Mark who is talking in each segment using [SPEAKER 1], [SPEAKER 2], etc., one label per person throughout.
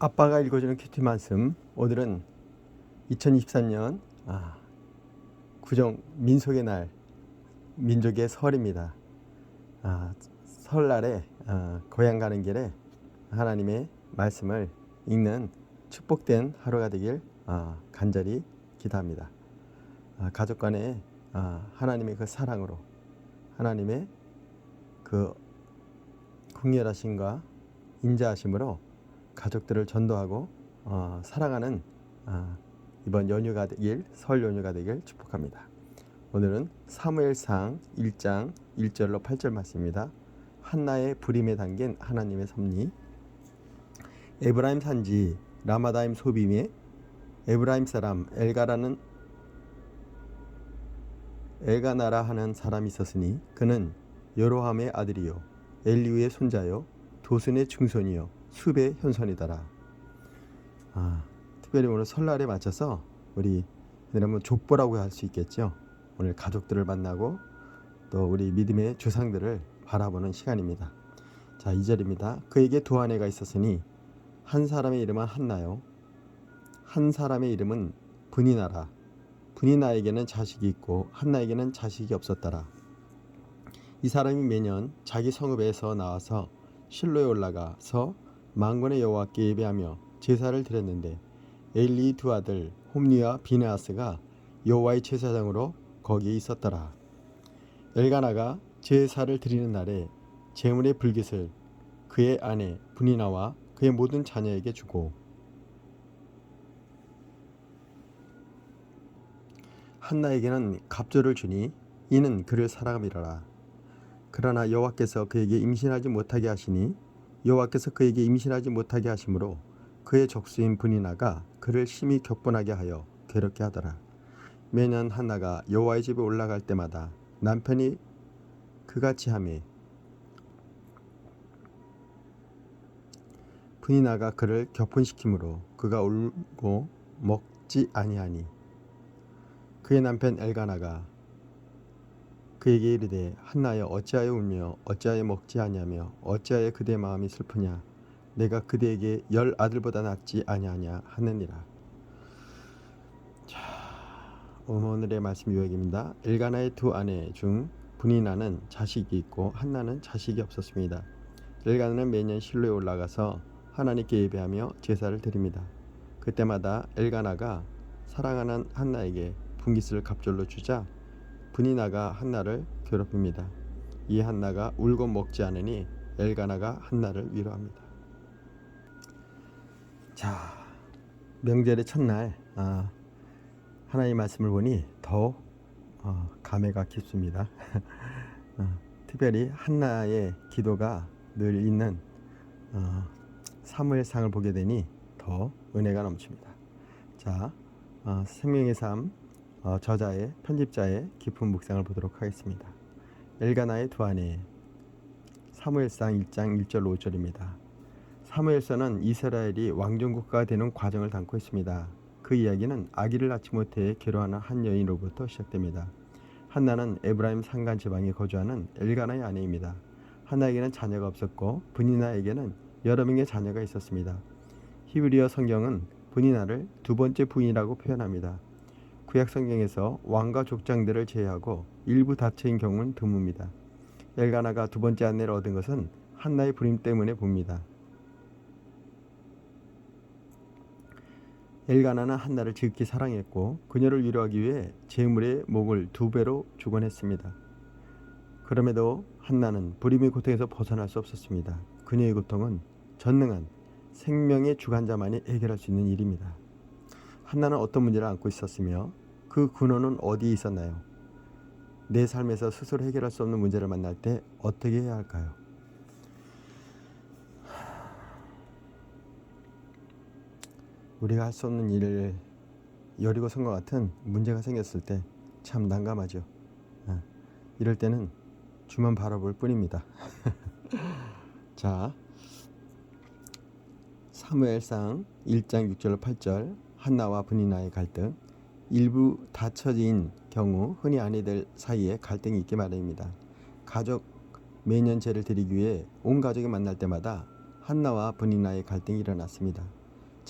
[SPEAKER 1] 아빠가 읽어주는 큐티 말씀. 오늘은 2023년 구정 민속의 날, 민족의 설입니다. 설날에 고향 가는 길에 하나님의 말씀을 읽는 축복된 하루가 되길 간절히 기도합니다. 가족 간에 하나님의 그 사랑으로, 하나님의 그 궁렬하심과 인자하심으로 가족들을 전도하고 사랑하는 이번 연휴가 되길, 설 연휴가 되길 축복합니다. 오늘은 사무엘상 1장 1절로 8절 말씀입니다. 한나의 부림에 담긴 하나님의 섭리. 에브라임 산지 라마다임 소빔에 에브라임 사람 엘가나라 하는 사람이 있었으니 그는 여로함의 아들이요 엘리우의 손자요 도순의 증손이요 숲의 현손이더라. 특별히 오늘 설날에 맞춰서 우리 여러분 족보라고 할 수 있겠죠. 오늘 가족들을 만나고 또 우리 믿음의 조상들을 바라보는 시간입니다. 자, 2절입니다. 그에게 두 아내가 있었으니 한 사람의 이름은 한나요 한 사람의 이름은 브니나라. 브니나에게는 자식이 있고 한나에게는 자식이 없었더라. 이 사람이 매년 자기 성읍에서 나와서 실로에 올라가서 만군의 여호와께 예배하며 제사를 드렸는데 엘리의 두 아들 홈리와 비느하스가 여호와의 제사장으로 거기에 있었더라. 엘가나가 제사를 드리는 날에 제물의 불깃을 그의 아내 브니나와 그의 모든 자녀에게 주고 한나에게는 갑조를 주니 이는 그를 사랑함이로라. 그러나 여호와께서 그에게 임신하지 못하게 하시니 여호와께서 그에게 임신하지 못하게 하심으로 그의 적수인 브니나가 그를 심히 격분하게 하여 괴롭게 하더라. 매년 한나가 여호와의 집에 올라갈 때마다 남편이 그같이 하매 브니나가 그를 격분시키므로 그가 울고 먹지 아니하니 그의 남편 엘가나가 그에게 이르되 한나여 어찌하여 울며 어찌하여 먹지 아니하며 어찌하여 그대의 마음이 슬프냐 내가 그대에게 10 아들보다 낫지 아니하냐 하느니라. 자, 오늘의 말씀 요약입니다. 엘가나의 두 아내 중 브니나는 자식이 있고 한나는 자식이 없었습니다. 엘가나는 매년 실로에 올라가서 하나님께 예배하며 제사를 드립니다. 그때마다 엘가나가 사랑하는 한나에게 분깃을 갑절로 주자 브니나가 한나를 괴롭힙니다. 이 한나가 울고 먹지 않으니 엘가나가 한나를 위로합니다. 자, 명절의 첫날 하나님의 말씀을 보니 더욱 감회가 깊습니다. 특별히 한나의 기도가 늘 있는 사무엘상을 보게 되니 더 은혜가 넘칩니다. 자, 생명의 삶 저자의 편집자의 깊은 묵상을 보도록 하겠습니다. 엘가나의 두 아내. 사무엘상 1장 1절 5절입니다. 사무엘서는 이스라엘이 왕정국가가 되는 과정을 담고 있습니다. 그 이야기는 아기를 낳지 못해 괴로워하는 한 여인으로부터 시작됩니다. 한나는 에브라임 산간 지방에 거주하는 엘가나의 아내입니다. 한나에게는 자녀가 없었고 브니나에게는 여러 명의 자녀가 있었습니다. 히브리어 성경은 브니나를 두 번째 부인이라고 표현합니다. 구약 성경에서 왕과 족장들을 제외하고 일부 다처인 경우는 드뭅니다. 엘가나가 두 번째 아내를 얻은 것은 한나의 부림 때문에 봅니다. 엘가나는 한나를 지극히 사랑했고 그녀를 위로하기 위해 제물의 목을 2배로 주곤 했습니다. 그럼에도 한나는 부림의 고통에서 벗어날 수 없었습니다. 그녀의 고통은 전능한 생명의 주관자만이 해결할 수 있는 일입니다. 한나는 어떤 문제를 안고 있었으며 그 근원은 어디에 있었나요? 내 삶에서 스스로 해결할 수 없는 문제를 만날 때 어떻게 해야 할까요? 우리가 할 수 없는 일을 여리고성과 같은 문제가 생겼을 때 참 난감하죠. 이럴 때는 주만 바라볼 뿐입니다. 자, 사무엘상 1장 6절 8절 한나와 브니나의 갈등. 일부 다처진 경우 흔히 아내들 사이에 갈등이 있기 마련입니다. 가족 매년 제를 드리기 위해 온 가족이 만날 때마다 한나와 브니나의 갈등이 일어났습니다.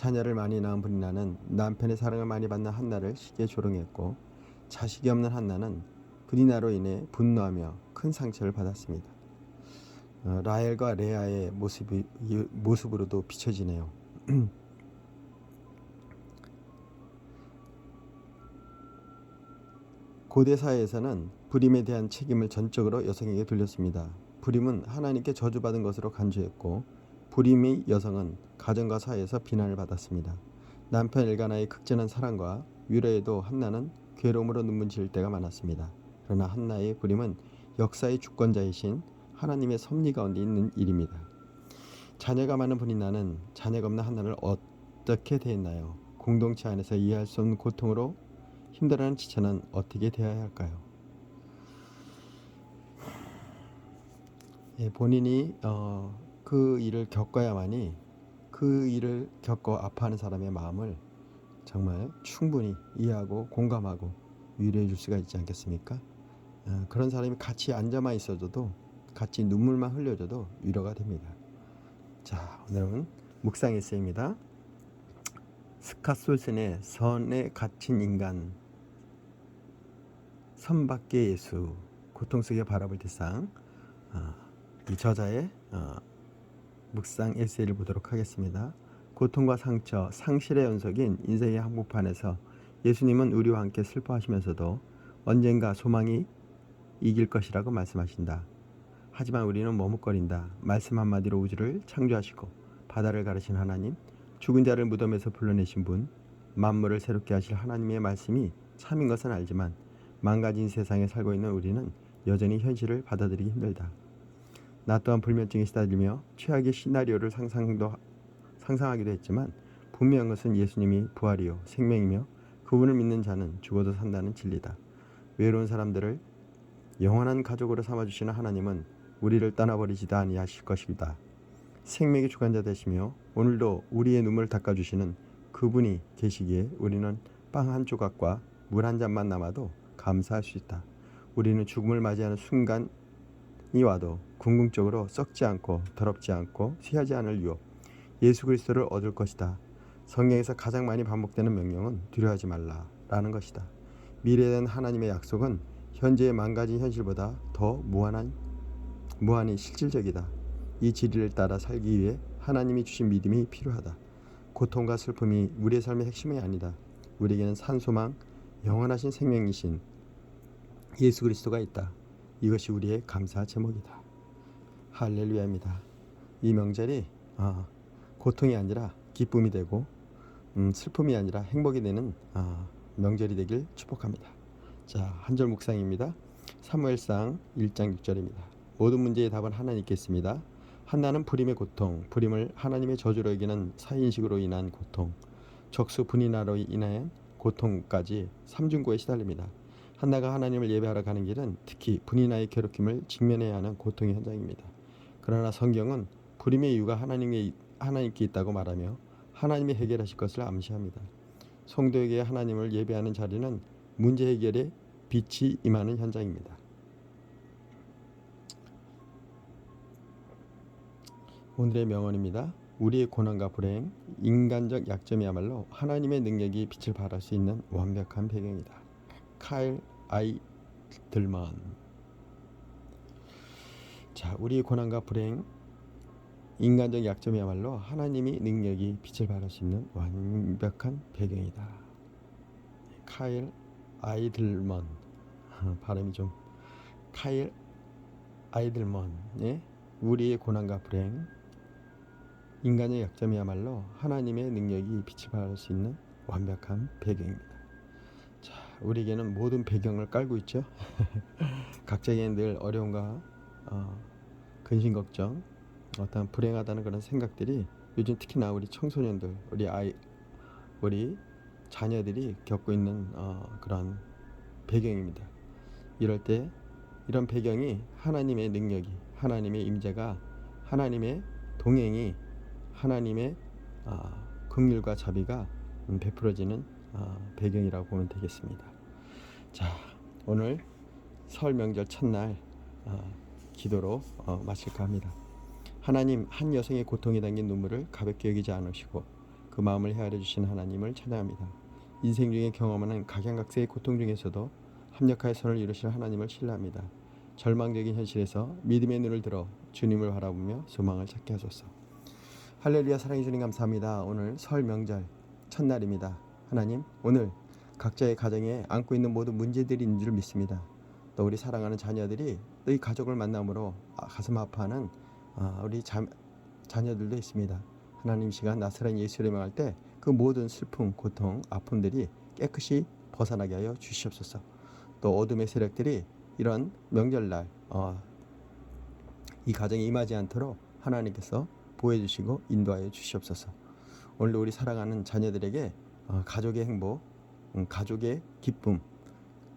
[SPEAKER 1] 자녀를 많이 낳은 브리나는 남편의 사랑을 많이 받는 한나를 쉽게 조롱했고, 자식이 없는 한나는 브리나로 인해 분노하며 큰 상처를 받았습니다. 라헬과 레아의 모습으로도 비춰지네요. 고대 사회에서는 불임에 대한 책임을 전적으로 여성에게 돌렸습니다. 불임은 하나님께 저주받은 것으로 간주했고, 불임의 여성은 가정과 사회에서 비난을 받았습니다. 남편 엘가나의 극진한 사랑과 위로에도 한나는 괴로움으로 눈물 지을 때가 많았습니다. 그러나 한나의 불임은 역사의 주권자이신 하나님의 섭리 가운데 있는 일입니다. 자녀가 많은 브리나는 자녀가 없는 한나를 어떻게 대했나요? 공동체 안에서 이해할 수 없는 고통으로 힘들어하는 지체는 어떻게 대해야 할까요? 본인이 그 일을 겪어야만이 그 일을 겪어 아파하는 사람의 마음을 정말 충분히 이해하고 공감하고 위로해 줄 수가 있지 않겠습니까? 그런 사람이 같이 앉아만 있어줘도, 같이 눈물만 흘려줘도 위로가 됩니다. 자, 오늘은 묵상 에세이입니다. 스캇 솔슨의 선에 갇힌 인간, 선 밖의 예수, 고통 속에 바라볼 대상, 이 저자의 묵상 에세이를 보도록 하겠습니다. 고통과 상처, 상실의 연속인 인생의 한복판에서 예수님은 우리와 함께 슬퍼하시면서도 언젠가 소망이 이길 것이라고 말씀하신다. 하지만 우리는 머뭇거린다. 말씀 한마디로 우주를 창조하시고 바다를 가르신 하나님, 죽은 자를 무덤에서 불러내신 분, 만물을 새롭게 하실 하나님의 말씀이 참인 것은 알지만 망가진 세상에 살고 있는 우리는 여전히 현실을 받아들이기 힘들다. 나 또한 불면증에 시달리며 최악의 시나리오를 상상하기도 했지만 분명한 것은 예수님이 부활이요 생명이며 그분을 믿는 자는 죽어도 산다는 진리다. 외로운 사람들을 영원한 가족으로 삼아주시는 하나님은 우리를 떠나버리지도 아니하실 것이다. 생명의 주관자 되시며 오늘도 우리의 눈물을 닦아주시는 그분이 계시기에 우리는 빵 한 조각과 물 한 잔만 남아도 감사할 수 있다. 우리는 죽음을 맞이하는 순간이 와도 궁극적으로 썩지 않고 더럽지 않고 쇠하지 않을 유업, 예수 그리스도를 얻을 것이다. 성경에서 가장 많이 반복되는 명령은 두려워하지 말라라는 것이다. 미래에 대한 하나님의 약속은 현재의 망가진 현실보다 더 무한히 실질적이다. 이 진리를 따라 살기 위해 하나님이 주신 믿음이 필요하다. 고통과 슬픔이 우리의 삶의 핵심이 아니다. 우리에게는 산소망, 영원하신 생명이신 예수 그리스도가 있다. 이것이 우리의 감사 제목이다. 할렐루야입니다. 이 명절이 고통이 아니라 기쁨이 되고 슬픔이 아니라 행복이 되는 명절이 되길 축복합니다. 자, 한 절 묵상입니다. 사무엘상 1장 6절입니다. 모든 문제의 답은 하나님께 있습니다. 한나는 불임의 고통, 불임을 하나님의 저주로 여기는 사인식으로 인한 고통, 적수 분이나로 인한 고통까지 삼중고에 시달립니다. 한나가 하나님을 예배하러 가는 길은 특히 분이나의 괴롭힘을 직면해야 하는 고통의 현장입니다. 그러나 성경은 불임의 이유가 하나님께 있다고 말하며 하나님이 해결하실 것을 암시합니다. 성도에게 하나님을 예배하는 자리는 문제 해결에 빛이 임하는 현장입니다. 오늘의 명언입니다. 우리의 고난과 불행, 인간적 약점이야말로 하나님의 능력이 빛을 발할 수 있는 완벽한 배경이다. 카일 아이들먼. 자, 우리의 고난과 불행, 인간적 약점이야말로 하나님의 능력이 빛을 발할 수 있는 완벽한 배경이다. 카일 아이들먼. 발음이 좀 카일 아이들먼. 우리의 고난과 불행, 인간의 약점이야말로 하나님의 능력이 빛을 발할 수 있는 완벽한 배경입니다. 자, 우리에게는 모든 배경을 깔고 있죠. 각자에게는 늘 어려움과 근심 걱정, 어떤 불행하다는 그런 생각들이 요즘 특히나 우리 청소년들, 우리 자녀들이 겪고 있는 그런 배경입니다. 이럴 때 이런 배경이 하나님의 능력이, 하나님의 임재가, 하나님의 동행이, 하나님의 긍휼과 자비가 베풀어지는 배경이라고 보면 되겠습니다. 자, 오늘 설 명절 첫날 기도로 마칠까 합니다. 하나님, 한 여성의 고통이 담긴 눈물을 가볍게 여기지 않으시고 그 마음을 헤아려 주신 하나님을 찬양합니다. 인생 중에 경험하는 각양각색의 고통 중에서도 합력하여 선을 이루실 하나님을 신뢰합니다. 절망적인 현실에서 믿음의 눈을 들어 주님을 바라보며 소망을 찾게 하소서. 할렐루야. 사랑해 주님 감사합니다. 오늘 설 명절 첫날입니다. 하나님, 오늘 각자의 가정에 안고 있는 모든 문제들이 있는 줄 믿습니다. 또 우리 사랑하는 자녀들이 또 이 가족을 만남으로 가슴 아파하는 우리 자녀들도 있습니다. 하나님, 시간 나사렛 예수를 명할 때 그 모든 슬픔, 고통, 아픔들이 깨끗이 벗어나게 하여 주시옵소서. 또 어둠의 세력들이 이런 명절날 이 가정에 임하지 않도록 하나님께서 보호해주시고 인도하여 주시옵소서. 오늘도 우리 사랑하는 자녀들에게 가족의 행복, 가족의 기쁨,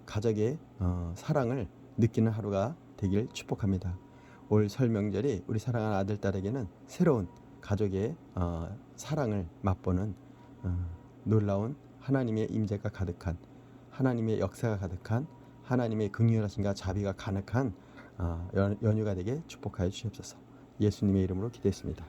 [SPEAKER 1] 가족의 사랑을 느끼는 하루가 되길 축복합니다. 올 설 명절이 우리 사랑하는 아들, 딸에게는 새로운 가족의 사랑을 맛보는 놀라운 하나님의 임재가 가득한, 하나님의 역사가 가득한, 하나님의 긍휼하심과 자비가 가득한 연휴가 되게 축복하여 주시옵소서. 예수님의 이름으로 기도했습니다.